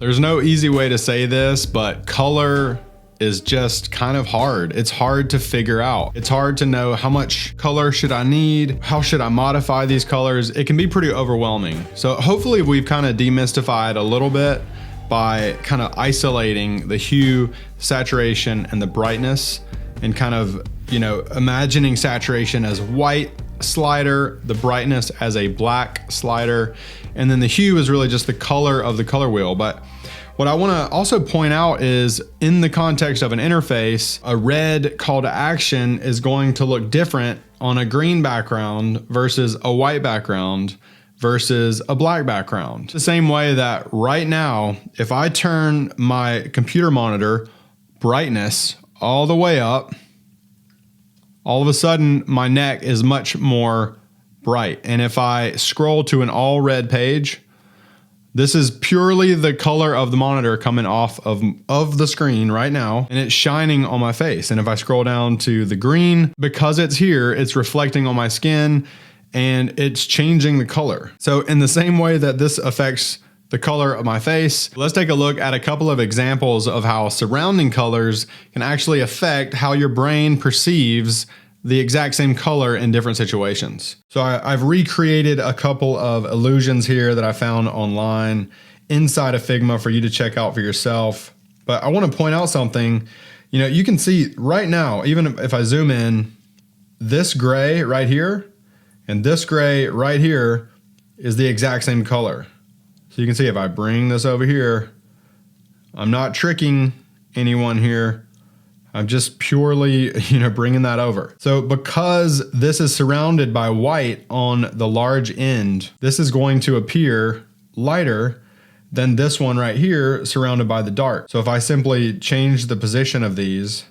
There's no easy way to say this, but color is just kind of hard. It's hard to figure out. It's hard to know how much color should I need? How should I modify these colors? It can be pretty overwhelming. So hopefully we've kind of demystified a little bit by kind of isolating the hue, saturation, and the brightness, and kind of, you know, imagining saturation as white slider, the brightness as a black slider, and then the hue is really just the color of the color wheel. But what I want to also point out is, in the context of an interface, a red call to action is going to look different on a green background versus a white background versus a black background. The same way that right now, if I turn my computer monitor brightness all the way up, all of a sudden my neck is much more bright. And if I scroll to an all red page, this is purely the color of the monitor coming off of the screen right now, and it's shining on my face. And if I scroll down to the green, because it's here, it's reflecting on my skin and it's changing the color. So in the same way that this affects the color of my face, let's take a look at a couple of examples of how surrounding colors can actually affect how your brain perceives the exact same color in different situations. So I've recreated a couple of illusions here that I found online inside of Figma for you to check out for yourself. But I want to point out something. You know, you can see right now, even if I zoom in, this gray right here and this gray right here is the exact same color. So you can see if I bring this over here, I'm not tricking anyone here. I'm just purely, you know, bringing that over. So because this is surrounded by white on the large end, this is going to appear lighter than this one right here surrounded by the dark. So if I simply change the position of these,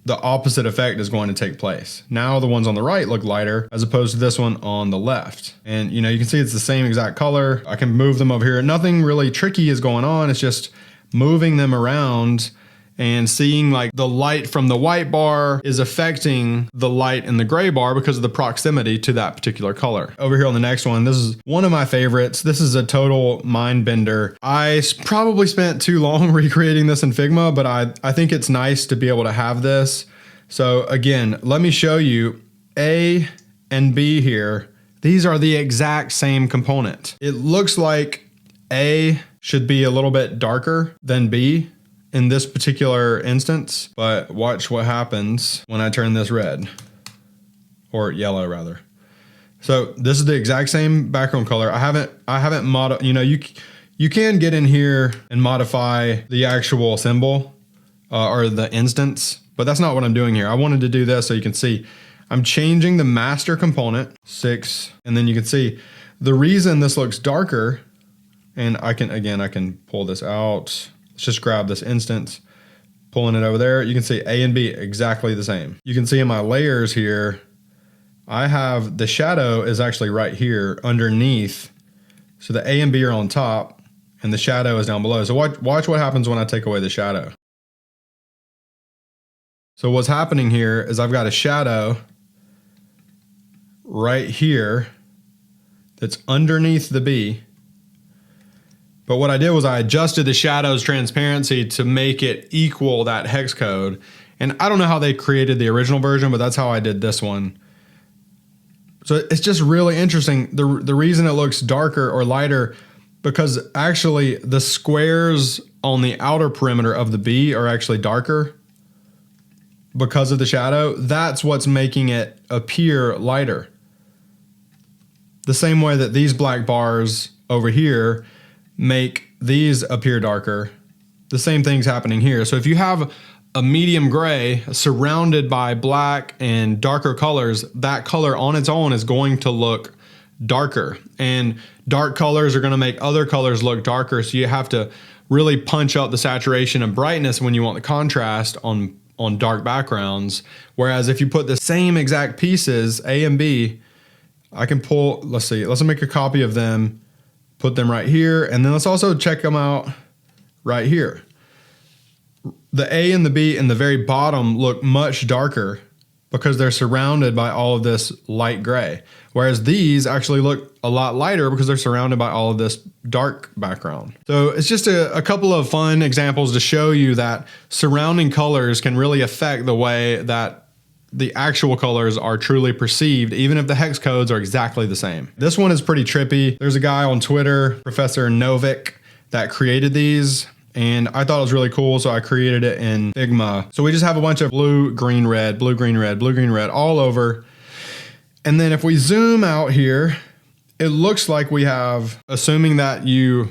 the opposite effect is going to take place. Now the ones on the right look lighter as opposed to this one on the left. And you know, you can see it's the same exact color. I can move them over here. Nothing really tricky is going on. It's just moving them around and seeing like the light from the white bar is affecting the light in the gray bar because of the proximity to that particular color. Over here on the next one, this is one of my favorites. This is a total mind bender. I probably spent too long recreating this in Figma, but I think it's nice to be able to have this. So again, let me show you A and B here. These are the exact same component. It looks like A should be a little bit darker than B in this particular instance, but watch what happens when I turn this red, or yellow rather. So this is the exact same background color. I haven't modified, you know, you can get in here and modify the actual symbol or the instance, but that's not what I'm doing here. I wanted to do this so you can see I'm changing the master component 6, and then you can see the reason this looks darker. And I can pull this out. Let's just grab this instance, pulling it over there. You can see A and B exactly the same. You can see in my layers here, I have the shadow is actually right here underneath. So the A and B are on top and the shadow is down below. So watch what happens when I take away the shadow. So what's happening here is I've got a shadow right here that's underneath the B. But what I did was I adjusted the shadow's transparency to make it equal that hex code. And I don't know how they created the original version, but that's how I did this one. So it's just really interesting. The reason it looks darker or lighter, because actually the squares on the outer perimeter of the B are actually darker because of the shadow. That's what's making it appear lighter. The same way that these black bars over here make these appear darker. The same thing's happening here. So if you have a medium gray surrounded by black and darker colors, that color on its own is going to look darker. And dark colors are going to make other colors look darker. So you have to really punch up the saturation and brightness when you want the contrast on dark backgrounds. Whereas if you put the same exact pieces, A and B, I can pull, let's make a copy of them, put them right here, and then let's also check them out right here. The A and the B in the very bottom look much darker because they're surrounded by all of this light gray. Whereas these actually look a lot lighter because they're surrounded by all of this dark background. So it's just a couple of fun examples to show you that surrounding colors can really affect the way that the actual colors are truly perceived, even if the hex codes are exactly the same. This one is pretty trippy. There's a guy on Twitter, Professor Novik, that created these, and I thought it was really cool, so I created it in Figma. So we just have a bunch of blue, green, red, blue, green, red, blue, green, red all over. And then if we zoom out here, it looks like we have, assuming that you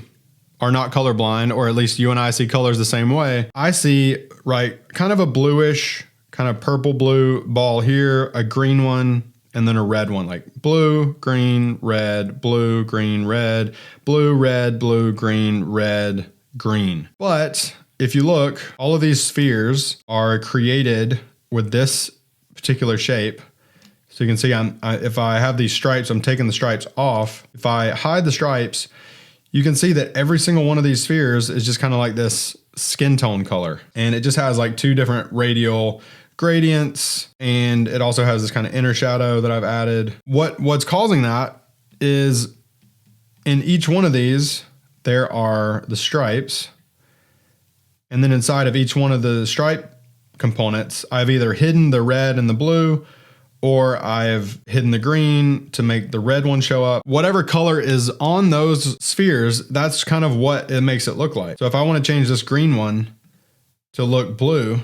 are not colorblind, or at least you and I see colors the same way, I see, right, kind of a bluish, kind of purple blue ball here, a green one, and then a red one, like blue, green, red, blue, green, red, blue, red, blue, green, red, green. But if you look, all of these spheres are created with this particular shape. So you can see if I have these stripes, I'm taking the stripes off. If I hide the stripes, you can see that every single one of these spheres is just kind of like this skin tone color. And it just has like two different radial gradients, and it also has this kind of inner shadow that I've added. What's causing that is in each one of these, there are the stripes, and then inside of each one of the stripe components, I've either hidden the red and the blue, or I've hidden the green to make the red one show up. Whatever color is on those spheres, that's kind of what it makes it look like. So if I want to change this green one to look blue,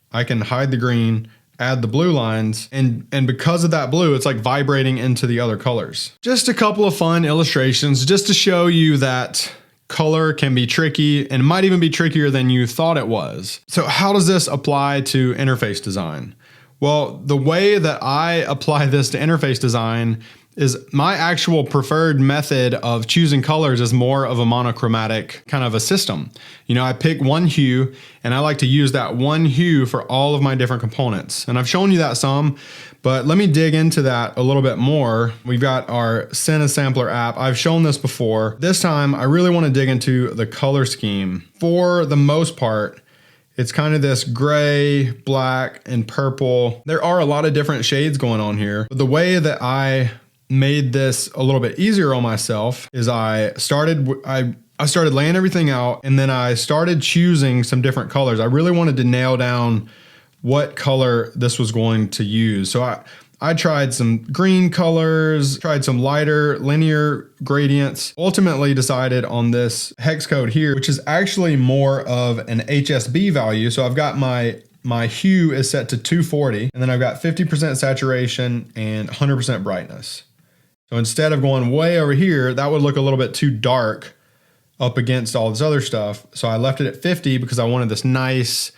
I can hide the green, add the blue lines, and because of that blue, it's like vibrating into the other colors. Just a couple of fun illustrations just to show you that color can be tricky and might even be trickier than you thought it was. So how does this apply to interface design? Well, the way that I apply this to interface design is my actual preferred method of choosing colors is more of a monochromatic kind of a system. You know, I pick one hue and I like to use that one hue for all of my different components. And I've shown you that some, but let me dig into that a little bit more. We've got our Send Sampler app. I've shown this before. This time I really want to dig into the color scheme. For the most part, it's kind of this gray, black, and purple. There are a lot of different shades going on here. But the way that I made this a little bit easier on myself is I started laying everything out, and then I started choosing some different colors. I really wanted to nail down what color this was going to use. So I tried some green colors, tried some lighter linear gradients, ultimately decided on this hex code here, which is actually more of an HSB value. So I've got my hue is set to 240, and then I've got 50% saturation and 100% brightness. So instead of going way over here, that would look a little bit too dark up against all this other stuff. So I left it at 50 because I wanted this nice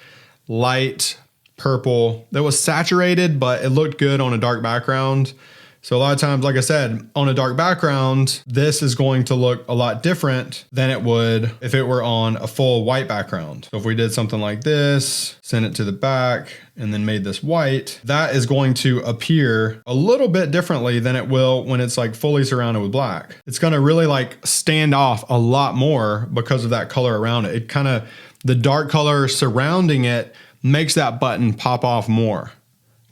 light purple that was saturated, but it looked good on a dark background. So a lot of times, like I said, on a dark background, this is going to look a lot different than it would if it were on a full white background. So if we did something like this, sent it to the back, and then made this white, that is going to appear a little bit differently than it will when it's like fully surrounded with black. It's going to really like stand off a lot more because of that color around it. It kind of, the dark color surrounding it makes that button pop off more.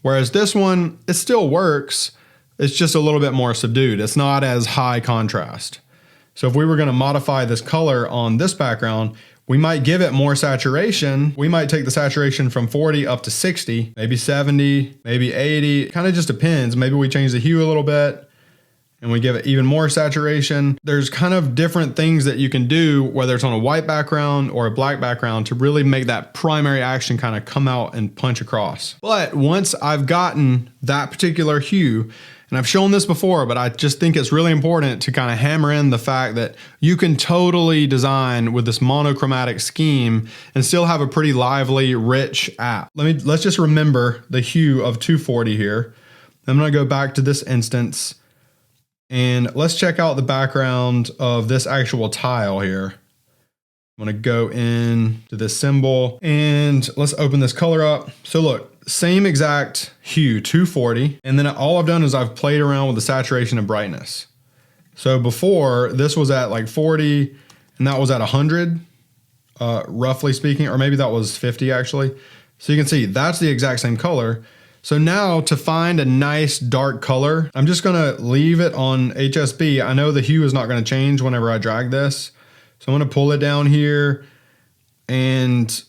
Whereas this one, it still works. It's just a little bit more subdued. It's not as high contrast. So if we were going to modify this color on this background, we might give it more saturation. We might take the saturation from 40 up to 60, maybe 70, maybe 80. It kind of just depends. Maybe we change the hue a little bit and we give it even more saturation. There's kind of different things that you can do, whether it's on a white background or a black background, to really make that primary action kind of come out and punch across. But once I've gotten that particular hue, and I've shown this before, but I just think it's really important to kind of hammer in the fact that you can totally design with this monochromatic scheme and still have a pretty lively, rich app. Let's just remember the hue of 240 here. I'm gonna go back to this instance and let's check out the background of this actual tile here. I'm gonna go in to this symbol and let's open this color up. So look, same exact hue, 240. And then all I've done is I've played around with the saturation and brightness. So before this was at like 40 and that was at 100, roughly speaking, or maybe that was 50 actually. So you can see that's the exact same color. So now to find a nice dark color, I'm just gonna leave it on HSB. I know the hue is not gonna change whenever I drag this. So I'm gonna pull it down here, and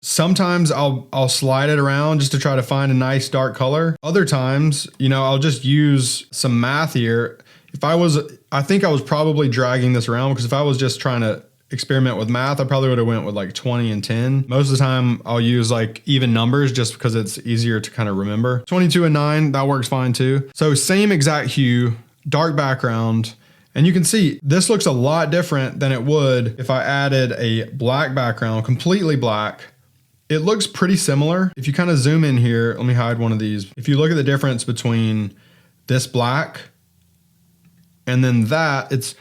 sometimes I'll slide it around just to try to find a nice dark color. Other times, you know, I'll just use some math here. I think I was probably dragging this around, because if I was just trying to experiment with math, I probably would have went with like 20 and 10. Most of the time I'll use like even numbers just because it's easier to kind of remember. 22 and 9, that works fine too. So same exact hue, dark background, and you can see this looks a lot different than it would if I added a black background, completely black. It looks pretty similar. If you kind of zoom in here, let me hide one of these. If you look at the difference between this black and then that, it's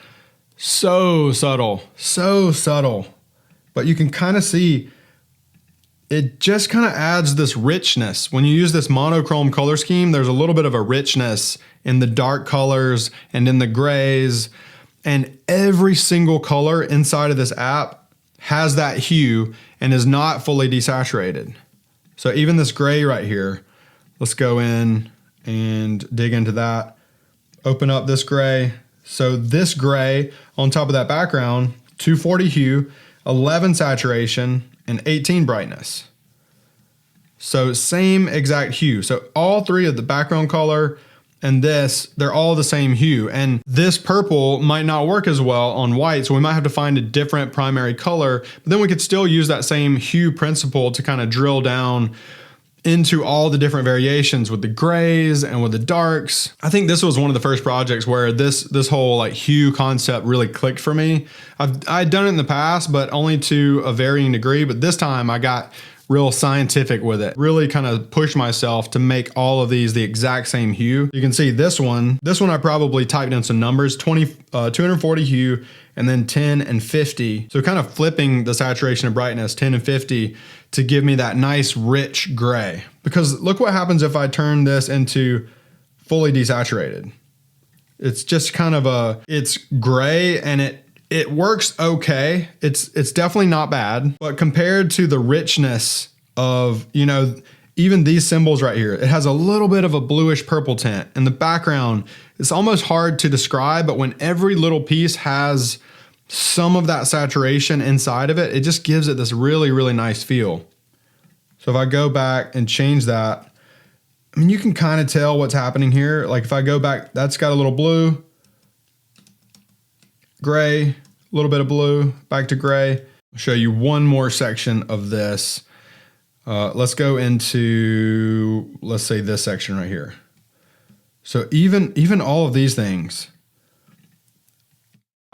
so subtle, but you can kind of see it just kind of adds this richness. When you use this monochrome color scheme, there's a little bit of a richness in the dark colors and in the grays, and every single color inside of this app has that hue and is not fully desaturated. So even this gray right here, let's go in and dig into that. Open up this gray. So this gray on top of that background, 240 hue, 11 saturation, and 18 brightness. So same exact hue. So all three of the background color and this, they're all the same hue. And this purple might not work as well on white, so we might have to find a different primary color, but then we could still use that same hue principle to kind of drill down into all the different variations with the grays and with the darks. I think this was one of the first projects where this whole like hue concept really clicked for me. I'd done it in the past, but only to a varying degree. But this time I got real scientific with it. Really kind of pushed myself to make all of these the exact same hue. You can see this one I probably typed in some numbers, 240 hue, and then 10 and 50. So kind of flipping the saturation and brightness, 10 and 50, to give me that nice rich gray. Because look what happens if I turn this into fully desaturated. It's just kind of it's gray, and it works okay. It's definitely not bad, but compared to the richness of, you know, even these symbols right here, it has a little bit of a bluish purple tint. And the background, it's almost hard to describe, but when every little piece has some of that saturation inside of it, it just gives it this really, really nice feel. So if I go back and change that, I mean, you can kind of tell what's happening here. Like if I go back, that's got a little blue, gray, a little bit of blue, back to gray. I'll show you one more section of this. Let's go into, let's say this section right here. So even all of these things,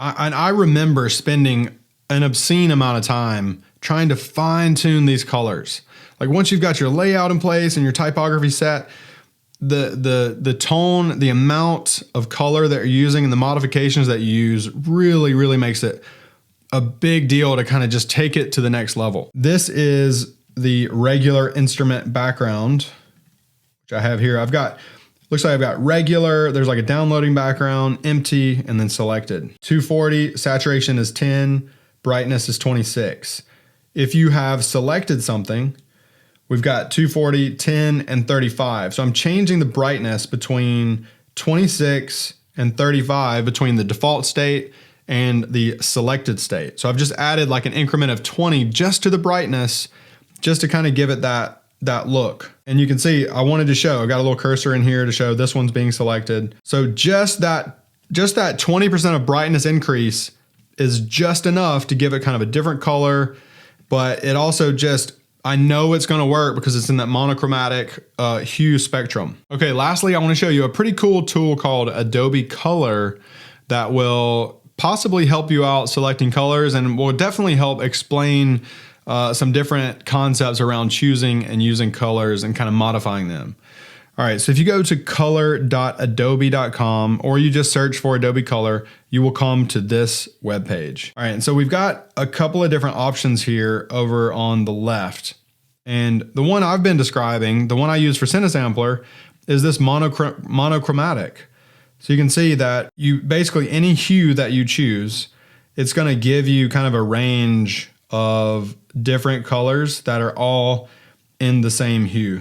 I remember spending an obscene amount of time trying to fine tune these colors. Like once you've got your layout in place and your typography set, the tone, the amount of color that you're using and the modifications that you use really, really makes it a big deal to kind of just take it to the next level. This is the regular instrument background, which I have here. Looks like I've got regular, there's like a downloading background, empty, and then selected. 240, saturation is 10, brightness is 26. If you have selected something, we've got 240, 10, and 35. So I'm changing the brightness between 26 and 35 between the default state and the selected state. So I've just added like an increment of 20 just to the brightness, just to kind of give it that look. And you can see I wanted to show, I got a little cursor in here to show this one's being selected. So just that 20% of brightness increase is just enough to give it kind of a different color, but it also just, I know it's gonna work because it's in that monochromatic hue spectrum. Okay, lastly, I wanna show you a pretty cool tool called Adobe Color that will possibly help you out selecting colors and will definitely help explain some different concepts around choosing and using colors and kind of modifying them. All right, so if you go to color.adobe.com or you just search for Adobe Color, you will come to this webpage. All right, and so we've got a couple of different options here over on the left. And the one I've been describing, the one I use for Cinesampler, is this monochromatic. So you can see that you basically, any hue that you choose, it's gonna give you kind of a range of different colors that are all in the same hue.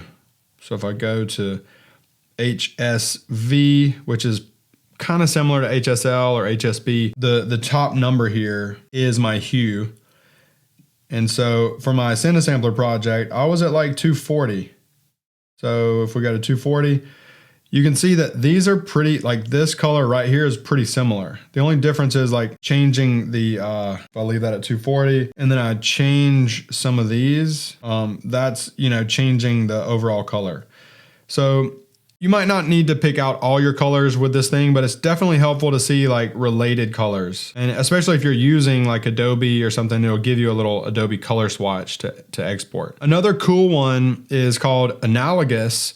So if I go to HSV, which is kind of similar to HSL or HSB, the top number here is my hue. And so for my Cinesampler project, I was at like 240. So if we go to 240, you can see that these are pretty, like this color right here is pretty similar. The only difference is like changing the, if I leave that at 240 and then I change some of these, that's, you know, changing the overall color. So you might not need to pick out all your colors with this thing, but it's definitely helpful to see like related colors. And especially if you're using like Adobe or something, it'll give you a little Adobe color swatch to export. Another cool one is called analogous.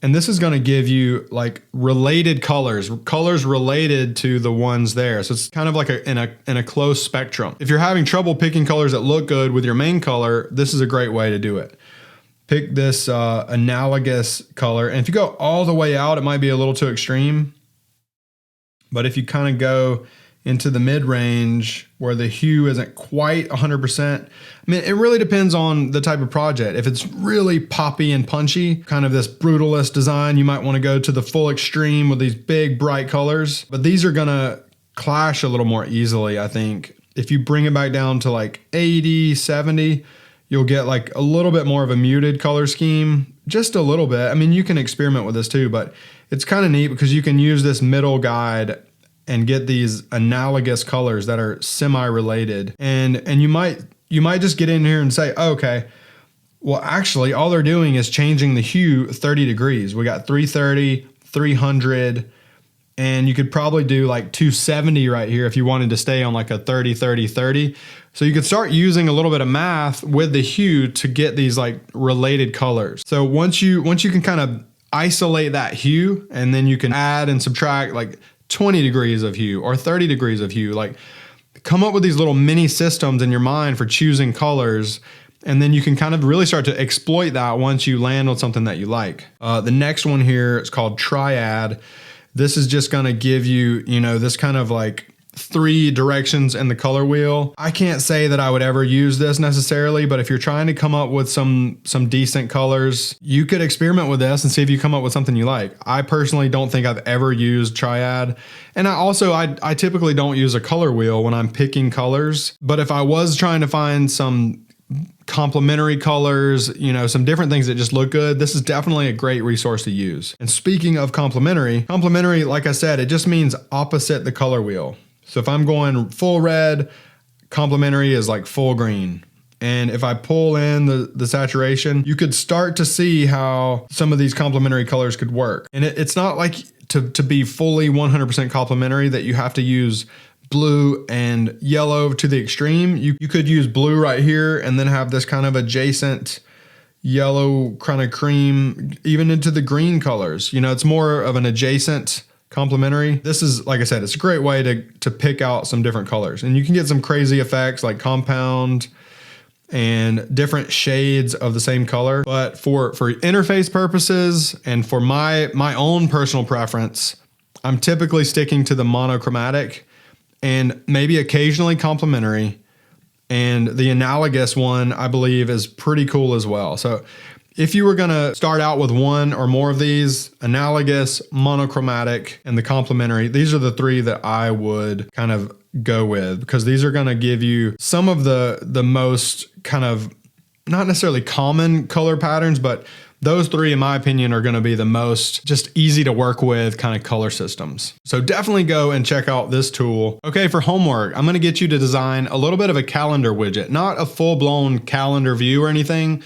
And this is going to give you like related colors related to the ones there. So it's kind of like in a close spectrum. If you're having trouble picking colors that look good with your main color, this is a great way to do it. Pick this analogous color. And if you go all the way out, it might be a little too extreme. But if you kind of go into the mid-range where the hue isn't quite 100%, I mean, it really depends on the type of project. If it's really poppy and punchy, kind of this brutalist design, you might want to go to the full extreme with these big bright colors. But these are going to clash a little more easily, I think. If you bring it back down to like 80, 70, you'll get like a little bit more of a muted color scheme, just a little bit. I mean, you can experiment with this too, but it's kind of neat because you can use this middle guide and get these analogous colors that are semi-related. And you might just get in here and say, oh, okay, well, actually all they're doing is changing the hue 30 degrees. We got 330, 300, and you could probably do like 270 right here if you wanted to stay on like a 30, 30, 30. So you could start using a little bit of math with the hue to get these like related colors. So once you can kind of isolate that hue, and then you can add and subtract like 20 degrees of hue or 30 degrees of hue, like come up with these little mini systems in your mind for choosing colors. And then you can kind of really start to exploit that once you land on something that you like. The next one here is called triad. This is just going to give you, you know, this kind of like 3 directions in the color wheel. I can't say that I would ever use this necessarily, but if you're trying to come up with some decent colors, you could experiment with this and see if you come up with something you like. I personally don't think I've ever used triad. And I typically don't use a color wheel when I'm picking colors, but if I was trying to find some complementary colors, you know, some different things that just look good, this is definitely a great resource to use. And speaking of complementary, like I said, it just means opposite the color wheel. So if I'm going full red, complementary is like full green. And if I pull in the saturation, you could start to see how some of these complementary colors could work. And it's not like to be fully 100% complementary that you have to use blue and yellow to the extreme. You could use blue right here and then have this kind of adjacent yellow kind of cream even into the green colors. You know, it's more of an adjacent complementary. This is, like I said, it's a great way to pick out some different colors, and you can get some crazy effects like compound and different shades of the same color. But for interface purposes and for my own personal preference, I'm typically sticking to the monochromatic and maybe occasionally complementary. And the analogous one, I believe, is pretty cool as well. So if you were gonna start out with one or more of these, analogous, monochromatic, and the complementary, these are the 3 that I would kind of go with, because these are gonna give you some of the most kind of, not necessarily common color patterns, but those 3, in my opinion, are gonna be the most just easy to work with kind of color systems. So definitely go and check out this tool. Okay, for homework, I'm gonna get you to design a little bit of a calendar widget, not a full-blown calendar view or anything,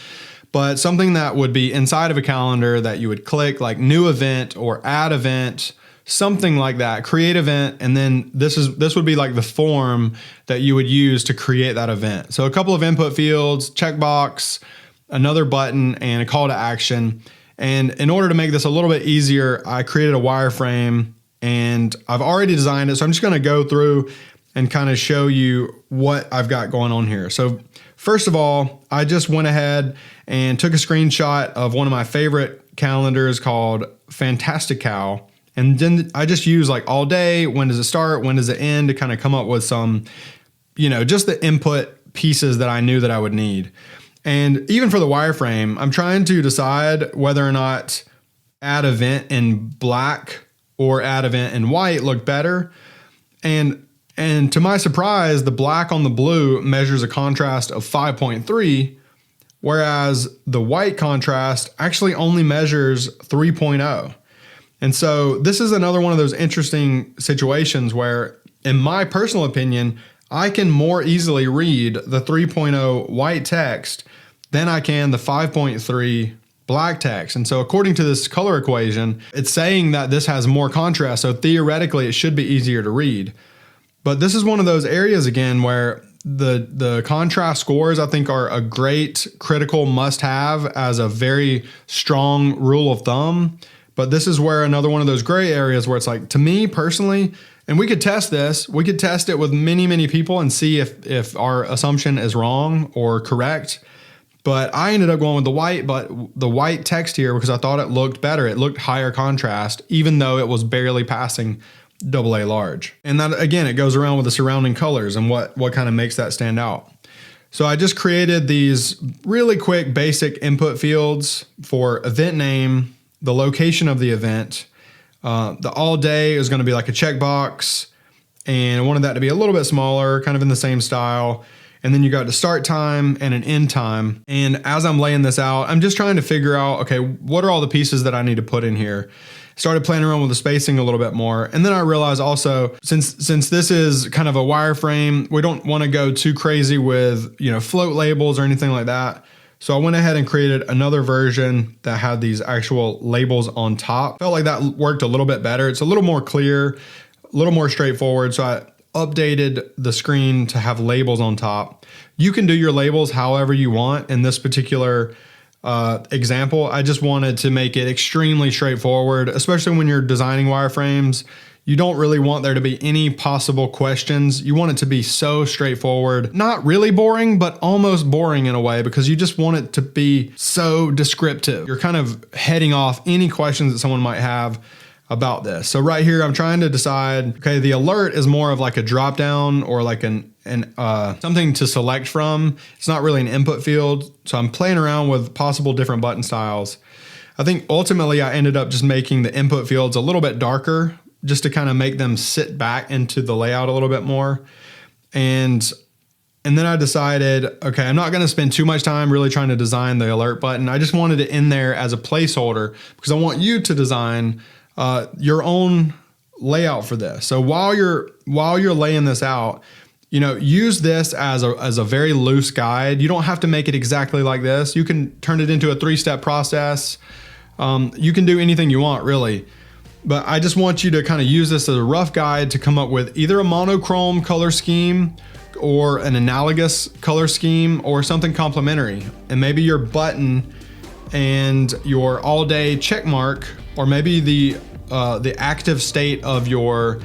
but something that would be inside of a calendar that you would click, like new event or add event, something like that, create event. And then this would be like the form that you would use to create that event. So a couple of input fields, checkbox, another button, and a call to action. And in order to make this a little bit easier, I created a wireframe and I've already designed it. So I'm just gonna go through and kind of show you what I've got going on here. So first of all, I just went ahead and took a screenshot of one of my favorite calendars called Fantastical. And then I just use like all day, when does it start, when does it end, to kind of come up with some, you know, just the input pieces that I knew that I would need. And even for the wireframe, I'm trying to decide whether or not add event in black or add event in white look better. And to my surprise, the black on the blue measures a contrast of 5.3, whereas the white contrast actually only measures 3.0. And so this is another one of those interesting situations where, in my personal opinion, I can more easily read the 3.0 white text than I can the 5.3 black text. And so according to this color equation, it's saying that this has more contrast. So theoretically, it should be easier to read. But this is one of those areas again where the contrast scores, I think, are a great critical must-have as a very strong rule of thumb. But this is where another one of those gray areas where it's like, to me personally, and we could test this, we could test it with many, many people and see if our assumption is wrong or correct. But I ended up going with the white text here because I thought it looked better. It looked higher contrast, even though it was barely passing AA large. And that, again, it goes around with the surrounding colors and what kind of makes that stand out. So I just created these really quick basic input fields for event name, the location of the event. The all day is going to be like a checkbox, and I wanted that to be a little bit smaller, kind of in the same style. And then you got the start time and an end time. And as I'm laying this out, I'm just trying to figure out, okay, what are all the pieces that I need to put in here? Started playing around with the spacing a little bit more. And then I realized also, since this is kind of a wireframe, we don't want to go too crazy with, float labels or anything like that. So I went ahead and created another version that had these actual labels on top. Felt like that worked a little bit better. It's a little more clear, a little more straightforward. So I updated the screen to have labels on top. You can do your labels however you want. In this particular example, I just wanted to make it extremely straightforward, especially when you're designing wireframes. You don't really want there to be any possible questions. You want it to be so straightforward, not really boring, but almost boring in a way, because you just want it to be so descriptive. You're kind of heading off any questions that someone might have about this. So right here, I'm trying to decide, okay, the alert is more of like a drop down or like something to select from. It's not really an input field. So I'm playing around with possible different button styles. I think ultimately I ended up just making the input fields a little bit darker, just to kind of make them sit back into the layout a little bit more. And then I decided, okay, I'm not going to spend too much time really trying to design the alert button. I just wanted it in there as a placeholder because I want you to design your own layout for this. So while you're laying this out, use this as a very loose guide. You don't have to make it exactly like this. You can turn it into a 3-step process. You can do anything you want, really. But I just want you to kind of use this as a rough guide to come up with either a monochrome color scheme or an analogous color scheme or something complementary. And maybe your button and your all day check mark, or maybe the active state of your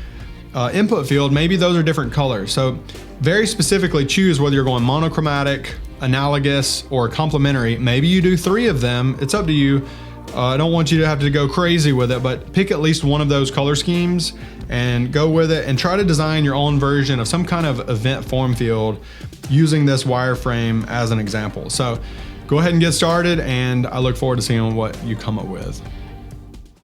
input field, maybe those are different colors. So very specifically choose whether you're going monochromatic, analogous, or complementary. Maybe you do 3 of them. It's up to you. I don't want you to have to go crazy with it, but pick at least one of those color schemes and go with it and try to design your own version of some kind of event form field using this wireframe as an example. So go ahead and get started, and I look forward to seeing what you come up with.